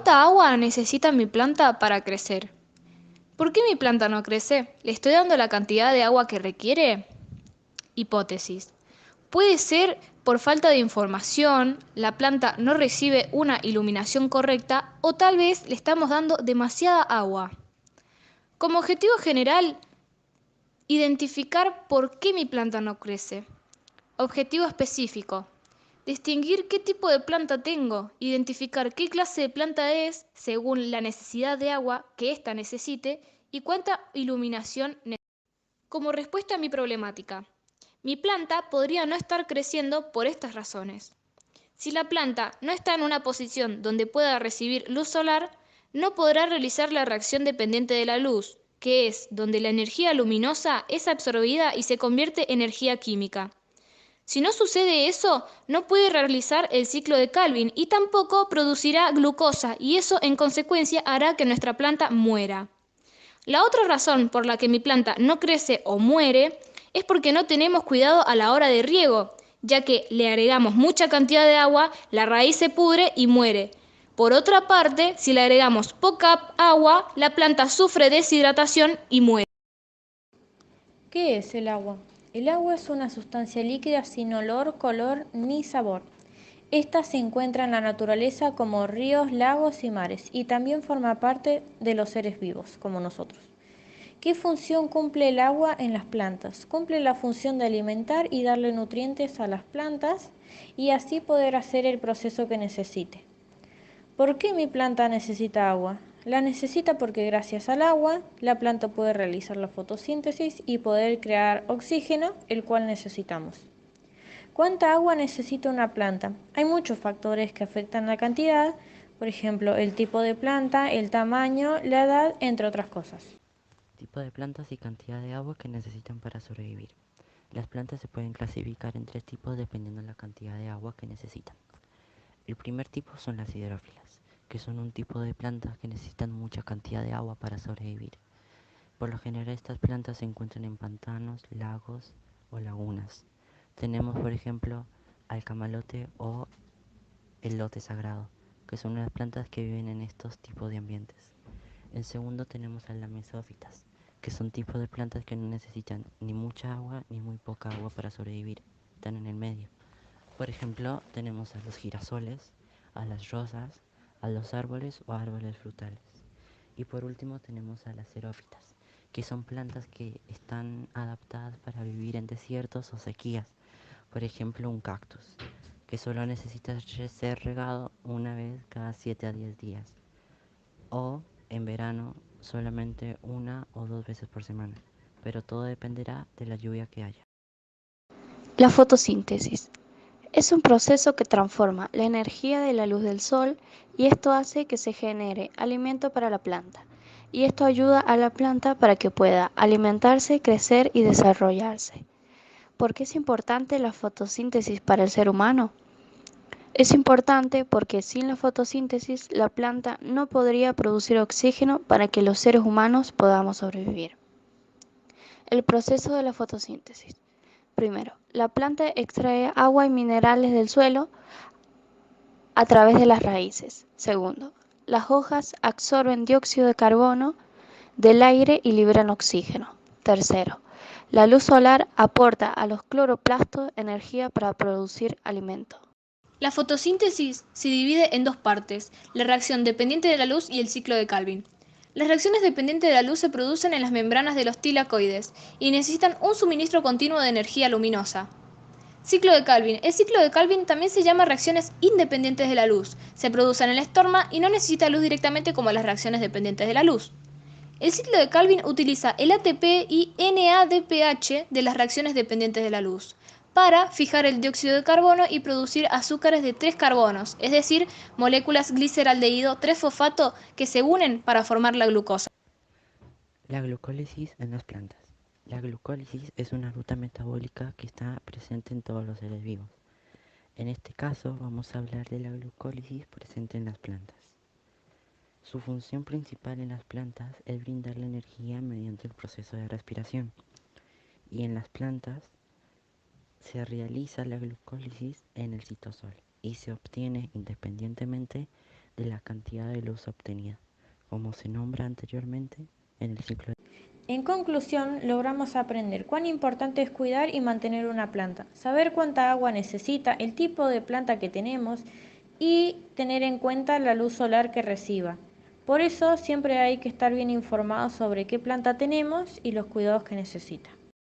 ¿Cuánta agua necesita mi planta para crecer? ¿Por qué mi planta no crece? ¿Le estoy dando la cantidad de agua que requiere? Hipótesis. Puede ser por falta de información, la planta no recibe una iluminación correcta o tal vez le estamos dando demasiada agua. Como objetivo general, identificar por qué mi planta no crece. Objetivo específico. Distinguir qué tipo de planta tengo, identificar qué clase de planta es según la necesidad de agua que ésta necesite y cuánta iluminación necesita. Como respuesta a mi problemática, mi planta podría no estar creciendo por estas razones. Si la planta no está en una posición donde pueda recibir luz solar, no podrá realizar la reacción dependiente de la luz, que es donde la energía luminosa es absorbida y se convierte en energía química. Si no sucede eso, no puede realizar el ciclo de Calvin y tampoco producirá glucosa y eso en consecuencia hará que nuestra planta muera. La otra razón por la que mi planta no crece o muere es porque no tenemos cuidado a la hora de riego, ya que le agregamos mucha cantidad de agua, la raíz se pudre y muere. Por otra parte, si le agregamos poca agua, la planta sufre deshidratación y muere. ¿Qué es el agua? El agua es una sustancia líquida sin olor, color ni sabor. Esta se encuentra en la naturaleza como ríos, lagos y mares y también forma parte de los seres vivos, como nosotros. ¿Qué función cumple el agua en las plantas? Cumple la función de alimentar y darle nutrientes a las plantas y así poder hacer el proceso que necesite. ¿Por qué mi planta necesita agua? La necesita porque gracias al agua la planta puede realizar la fotosíntesis y poder crear oxígeno, el cual necesitamos. ¿Cuánta agua necesita una planta? Hay muchos factores que afectan la cantidad, por ejemplo, el tipo de planta, el tamaño, la edad, entre otras cosas. Tipo de plantas y cantidad de agua que necesitan para sobrevivir. Las plantas se pueden clasificar en tres tipos dependiendo de la cantidad de agua que necesitan. El primer tipo son las hidrófilas, que son un tipo de plantas que necesitan mucha cantidad de agua para sobrevivir. Por lo general estas plantas se encuentran en pantanos, lagos o lagunas. Tenemos por ejemplo al camalote o el lote sagrado, que son unas plantas que viven en estos tipos de ambientes. En segundo tenemos a las mesófitas, que son tipos de plantas que no necesitan ni mucha agua ni muy poca agua para sobrevivir, están en el medio. Por ejemplo, tenemos a los girasoles, a las rosas, a los árboles o árboles frutales. Y por último tenemos a las xerófitas, que son plantas que están adaptadas para vivir en desiertos o sequías. Por ejemplo, un cactus, que solo necesita ser regado una vez cada 7 a 10 días. O en verano solamente una o dos veces por semana. Pero todo dependerá de la lluvia que haya. La fotosíntesis es un proceso que transforma la energía de la luz del sol y esto hace que se genere alimento para la planta. Y esto ayuda a la planta para que pueda alimentarse, crecer y desarrollarse. ¿Por qué es importante la fotosíntesis para el ser humano? Es importante porque sin la fotosíntesis la planta no podría producir oxígeno para que los seres humanos podamos sobrevivir. El proceso de la fotosíntesis. Primero, la planta extrae agua y minerales del suelo a través de las raíces. Segundo, las hojas absorben dióxido de carbono del aire y liberan oxígeno. Tercero, la luz solar aporta a los cloroplastos energía para producir alimento. La fotosíntesis se divide en dos partes, la reacción dependiente de la luz y el ciclo de Calvin. Las reacciones dependientes de la luz se producen en las membranas de los tilacoides y necesitan un suministro continuo de energía luminosa. Ciclo de Calvin. El ciclo de Calvin también se llama reacciones independientes de la luz. Se produce en el estorma y no necesita luz directamente como las reacciones dependientes de la luz. El ciclo de Calvin utiliza el ATP y NADPH de las reacciones dependientes de la luz para fijar el dióxido de carbono y producir azúcares de 3 carbonos, es decir, moléculas gliceraldehído 3-fosfato que se unen para formar la glucosa. La glucólisis en las plantas. La glucólisis es una ruta metabólica que está presente en todos los seres vivos. En este caso vamos a hablar de la glucólisis presente en las plantas. Su función principal en las plantas es brindar la energía mediante el proceso de respiración. Y en las plantas se realiza la glucólisis en el citosol y se obtiene independientemente de la cantidad de luz obtenida, como se nombra anteriormente en el ciclo. En conclusión, logramos aprender cuán importante es cuidar y mantener una planta, saber cuánta agua necesita, el tipo de planta que tenemos y tener en cuenta la luz solar que reciba. Por eso siempre hay que estar bien informados sobre qué planta tenemos y los cuidados que necesita.